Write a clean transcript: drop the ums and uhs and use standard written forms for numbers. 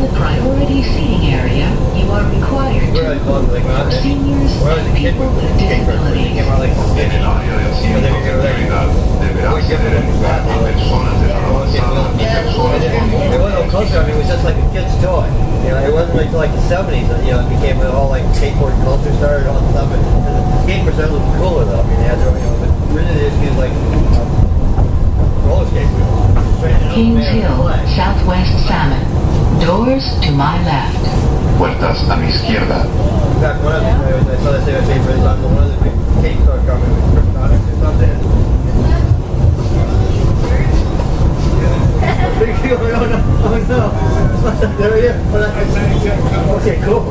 the priority seating area, you are required to for seniors and people with disabilities. It wasn't culture, I mean, it was just like a kid's toy. You know, it wasn't until like the 70s that, you know, it became all like skateboard culture started, all that stuff. And the skateboards started looking cooler though. I mean, they had their, you know, but originally it was like roller skate wheels. Kings Hill, Southwest Salmon. Doors to my left. Puertas a mi izquierda. In fact, one of them, I saw that say my favorite is on one of the big skate store coming with Kryptonics or something. Oh no, there he is. Okay, cool.